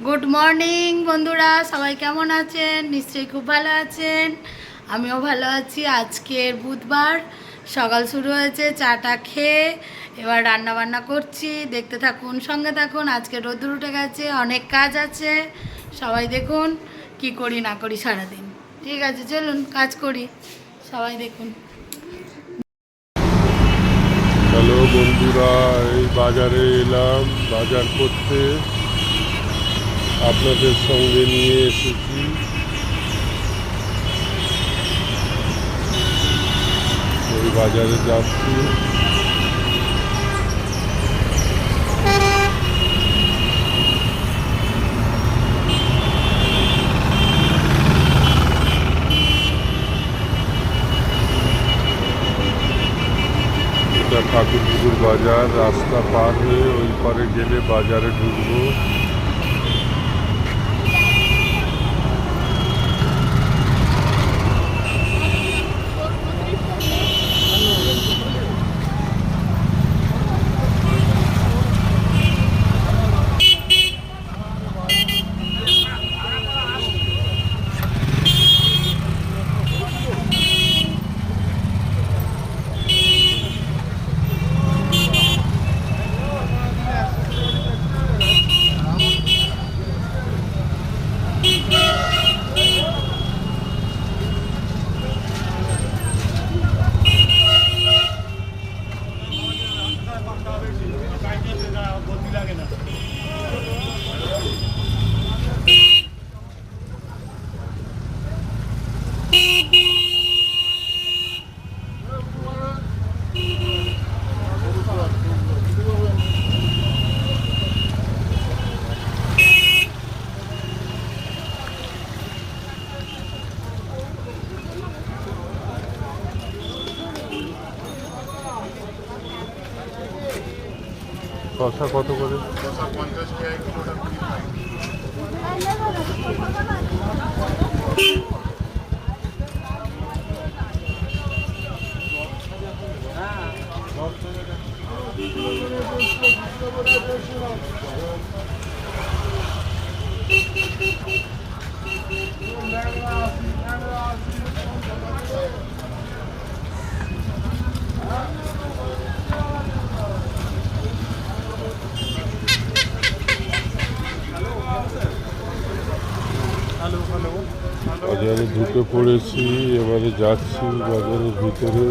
Good morning বন্ধুরা, সবাই কেমন আছেন? নিশ্চয়ই খুব ভালো আছেন। আমিও ভালো আছি। আজকের বুধবার সকাল শুরু হয়েছে, চাটা খেয়ে এবার রান্না বান্না করছি। দেখতে থাকুন, সঙ্গে থাকুন। আজকে রোদ্দুর উঠে গেছে, অনেক কাজ আছে। সবাই দেখুন কি করি না করি সারাদিন। ঠিক আছে, চলুন কাজ করি, সবাই দেখুন। হ্যালো বন্ধুরা, এই বাজারে এলাম বাজার করতে, আপনাদের সঙ্গে নিয়ে এসেছি। ওই বাজারে যাচ্ছি। এটা ঠাকুরপুকুর বাজার। রাস্তা পার হয়ে ওই পারে গেলে বাজারে ঢুকবো। শসা কত করে? বাজারে ঢুকে পড়েছি, এবারে যাচ্ছি বাজারের ভিতরে।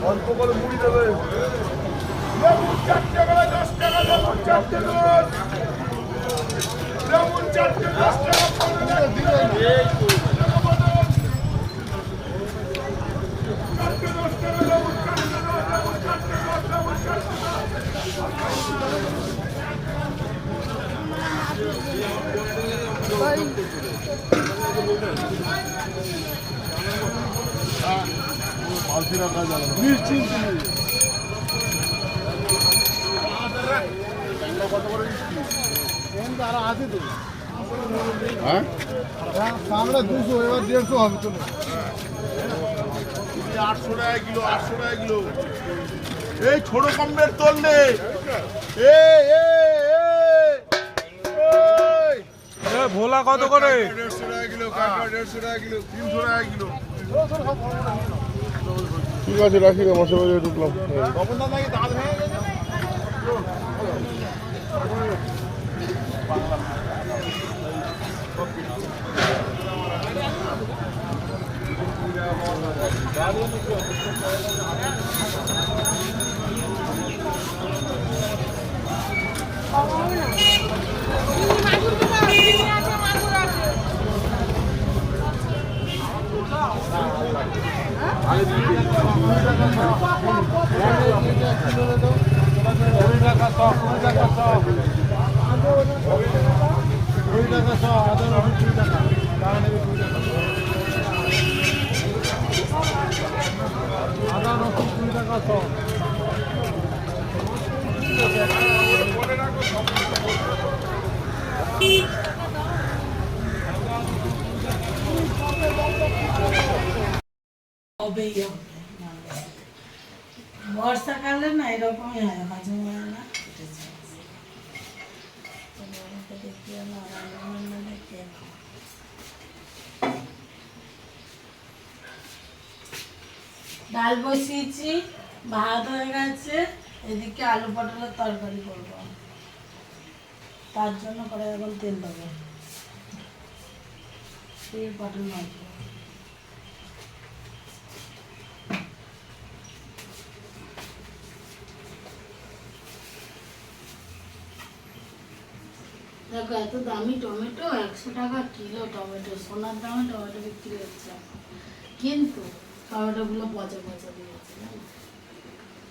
অল্প করে মুড়ি দেবে। লেবু 4 টাকা 10 টাকা, লেবু 4 টাকা, লেবু 4 টাকা 10 টাকা, 15 টাকা দিবেন। এই তো মির্চি আরো আছে তো হ্যাঁ আমরা 200 এবার 150 হবে তো 800 টাকা কিলো 800 টাকা কিলো এই ছোট কমবের তোললে ভোলা কত করে? 150 টাকা কিলো কাঁকড়া 150 টাকা কিলো 300 টাকা কিলো। ঠিক আছে রাখি রে, মশা বাজারে ঢুকলাম। তখন দাদা কি দাঁত ভেঙে গেছে? হবেই হবে। বর্ষাকালে না এরকমই হয়, মাঝে মাঝে না ডাল বসিয়েছি, ভাত হয়ে গেছে, এদিকে আলু পটলের তরকারি করবো, তার জন্য করে এখন তেল দেবো, পটল ভাজবো। দেখো এত দামি টমেটো, 100 টাকা কিলো টমেটো, সোনার দামে টমেটো বিক্রি হচ্ছে, কিন্তু টমেটোগুলো পচা পচা দিয়েছে,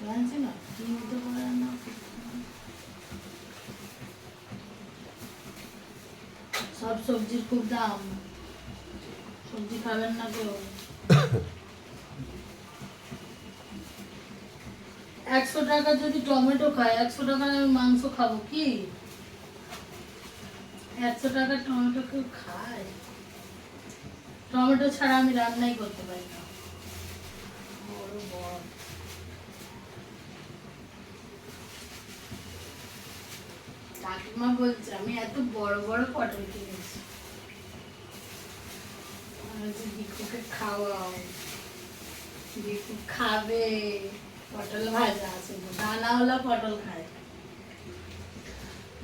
জানছি না কি মতো করে রান্না সব সবজির খুব দাম, সবজি খাবেন না কেউ। 100 টাকা যদি টমেটো খায়, 100 টাকার আমি মাংস খাবো কি? 100 টাকার টমেটো কেউ খায়? টমেটো ছাড়া আমি রান্নাই করতে পারি না। কাকিমা বলছে আমি এত বড় বড় পটল কিনেছি, দীপুকে খাওয়াও, দীপু খাবে। পটল ভাজা আছে, দানাওয়ালা পটল খায়,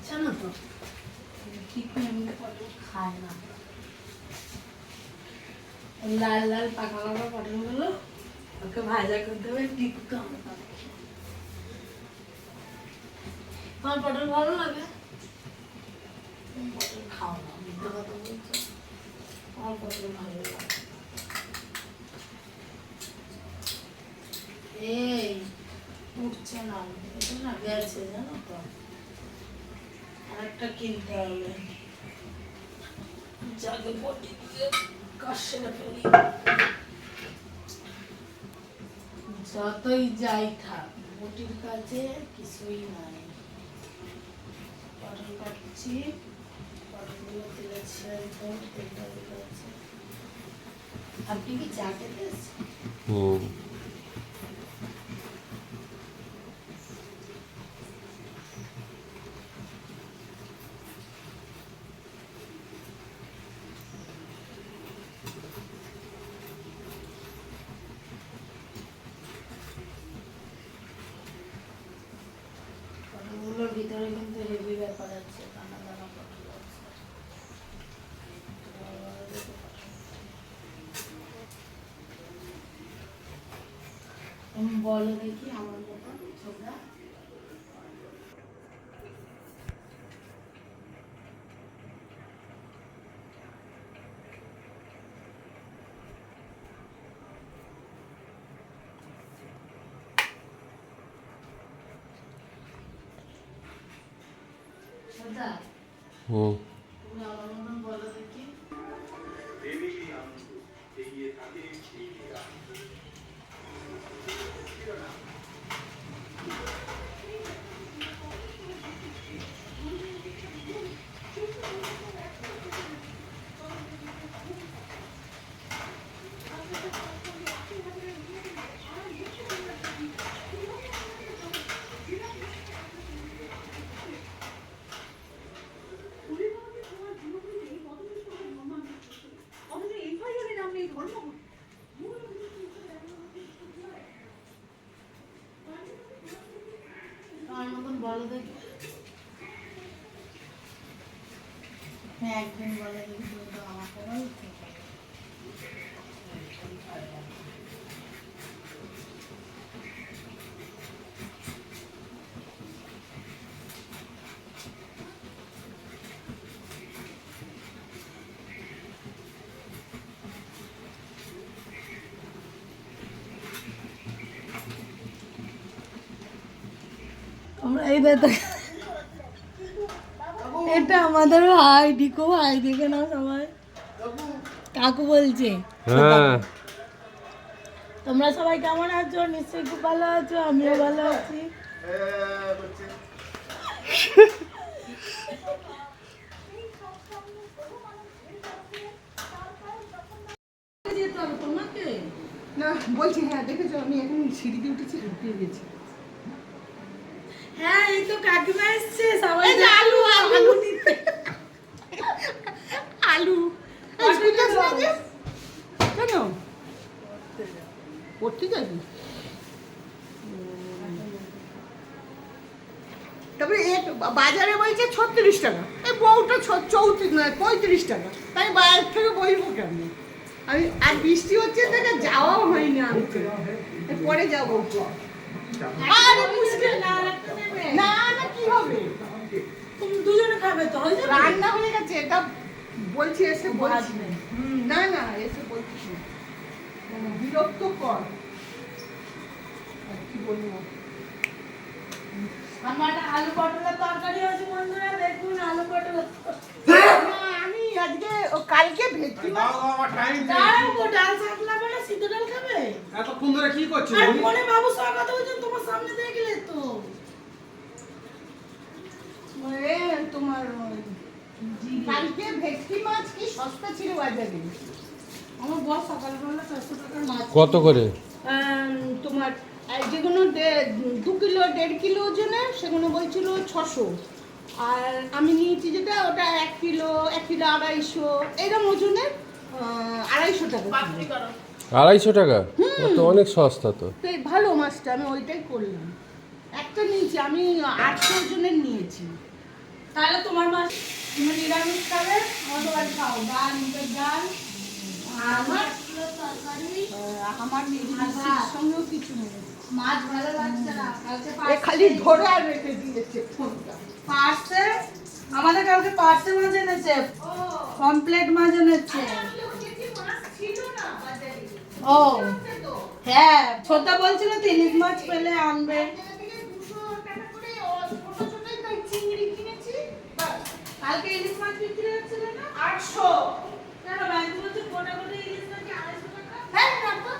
জানো তো? দীপু এমনি পটল খায় না, লাল লাল পাকা পাকা পটলগুলো ওকে ভাজা করতে হবে, দীপুকে আমরা খাবো। তোমার পটল ভালো লাগে? পটল খাও না, মিথ্যে কথা বলছো। আমার পটল ভালো লাগে। এই উঠছে না, এটা না গেছে জানো তো, আরেকটা কিনতে হবে, যাকে পটি দিয়ে কাশে ফেলি। যতই যাই থাক, বটির কাছে কিছুই নাই। পটল কাটছি, পটলগুলো তেলে ছেড়ে তেলটা দিয়েছে। আপনি কি চা খেতে এসেছেন? পটলগুলোর ভিতরে কিন্তু হেভি ব্যাপার আছে, দানা দানা পটল। বলো দেখি আমার মতো ছোকরা। ছোকরা, হুম তুমি আমার মতন বলো দেখি। আমার মতন বলো দেখি। হ্যাঁ একদিন বলো দেখি, তুমি তো আমাকে বলছো। তোমরা এই দেখো, এটা আমাদের ভাই ডিকো ভাই, দেখে নাও সবাই, কাকু বলছে। হ্যাঁ তোমরা সবাই কেমন আছো? নিশ্চয়ই খুব ভালো আছো, আমিও ভালো আছি। যেতে হবে তোমাকে? না বলছি, হ্যাঁ দেখেছো আমি এখন সিঁড়িতে উঠেছি, ঢুকিয়ে গেছি। হ্যাঁ এই তো কাকিমা এসছে, সবাই এই যে আলু আলু দিতে আলু স্কুল যাস না যে? কেন পড়তে যাবি? তারপরে বাজারে বলছে 36 টাকা, এই বউটা 34 নয় 35 টাকা, তাই বাইরে থেকে বইবো কেন আমি? আর বৃষ্টি হচ্ছে দেখে যাওয়াও হয়নি আনতে, পরে যাবো। আরে মুশকিল না, না না কি হবে, তুমি দুজনে খাবে তো, হয়ে যাবে। রান্না হয়ে গেছে, এটা বলছি এসে বলছি। আসবে। না না এসে বলছি বিরক্ত কর, আর কি বলবো। আমার একটা আলু পটলের তরকারি হয়েছে বন্ধুরা, দেখুন আলু পটলের না, আমি আজকে কালকে ভেটকি মাছ দাঁড়াও গো, ডাল সাতলা বলে সিদ্ধ ডাল খাবে? এতক্ষণ ধরে কি করছিস? আর মনে বাবু সঙ্গে কথা বলছেন, তোমার সামনে দেখলে তো। এ, তোমার কালকে ভেটকি মাছ কি সস্তা ছিল বাজারে। আমার বস সকালবেলা 400 টাকার মাছ। কত করে? তোমার যেগুলো 2 কিলো 1.5 কিলো ওজনের সেগুলো বলছিল 600, আর আমি নিয়েছি যেটা ওটা 1 কিলো 250 এরকম ওজনের 250 টাকা কিলো। 250 টাকা? ও তো অনেক সস্তা তো। তো এই ভালো মাছটা, আমি ওইটাই করলাম। একটা নিয়েছি আমি 800 ওজনের নিয়েছি। তাহলে তোমার মাছ, তুমি নিরামিষ খাবে, আমাদের বাড়ি খাও ডাল, মুগের ডাল, আমার তরকারি, আমার ভাত। সঙ্গেও কিছু নেই, মাছ ভালো লাগছে না কালকে এ খালি ধরে আর রেখে দিয়েছে ফোনটা। পার্সে, আমাদের কালকে পার্সে মাছ এনেছে, কমপ্লেট মাছ এনেছে। ও হ্যাঁ, ছোটা বলছিল তো ইলিশ মাছ পেলে আনবে। কালকে ইলিশ মাছ বিক্রি হচ্ছিল না 800। কেন ভাই, তুমি বলছো গোটা গোটা ইলিশ নাকি 250 টাকা? হ্যাঁ না তো,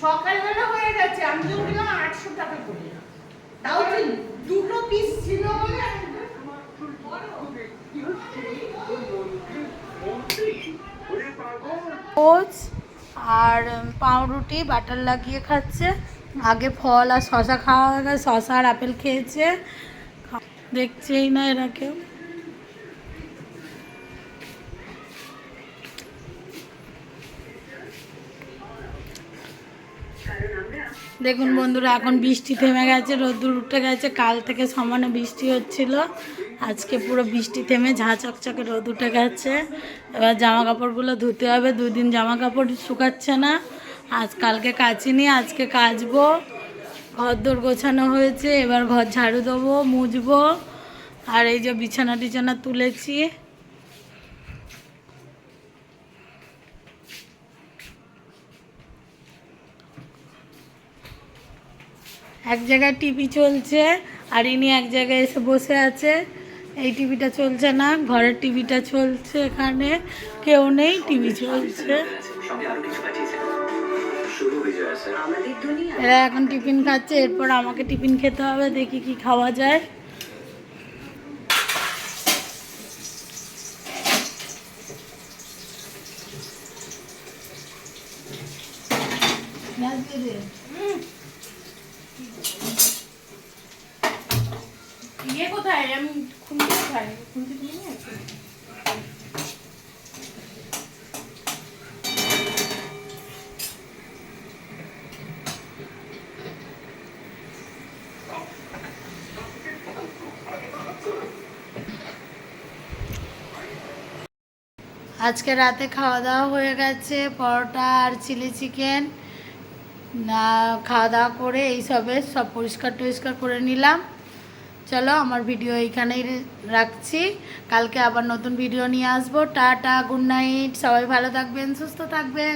সকালবেলা হয়ে গেছে, আমি তো বললাম 800 টাকা করে, তাও ঠিক 2 পিস ছিল বলে ওটস আর পাউরুটি বাটার লাগিয়ে খাচ্ছে। আগে ফল আর শশা খাওয়া হয়ে গেছে, শশা আর আপেল খেয়েছে, দেখছেই না এরা কেউ। দেখুন বন্ধুরা, এখন বৃষ্টি থেমে গেছে, রোদ্দুর উঠে গেছে। কাল থেকে সমানে বৃষ্টি হচ্ছিল, আজকে পুরো বৃষ্টি থেমে ঝাঁ চকচকে রোদ উঠে গেছে। এবার জামা কাপড়গুলো ধুতে হবে, 2 দিন জামা কাপড় শুকাচ্ছে না। কালকে কাচিনি, আজকে কাচবো। ঘর দোর গোছানো হয়েছে, এবার ঘর ঝাড়ু দেবো, মুছবো। আর এই যে বিছানা টিছানা তুলেছি। এক জায়গায় টিভি চলছে আর ইনি এক জায়গায় এসে বসে আছে। এই টিভিটা চলছে না, ঘরের টিভিটা চলছে, এখানে কেউ নেই, টিভি চলছে। এরা এখন টিফিন খাচ্ছে, এরপর আমাকে টিফিন খেতে হবে, দেখি কি খাওয়া যায়। ইয়ে কোথায়? আমি খুঁজে কোথায়? খুঁজে নিয়ে আসি। আজকে রাতে খাওয়া দাওয়া হয়ে গেছে, পরোটা আর চিলি চিকেন। না, খাওয়া দাওয়া করে এইসবে সব পরিষ্কার টরিষ্কার করে নিলাম। চলো, আমার ভিডিও এইখানেই রাখছি, কালকে আবার নতুন ভিডিও নিয়ে আসবো। টাটা, গুড নাইট, সবাই ভালো থাকবেন, সুস্থ থাকবেন।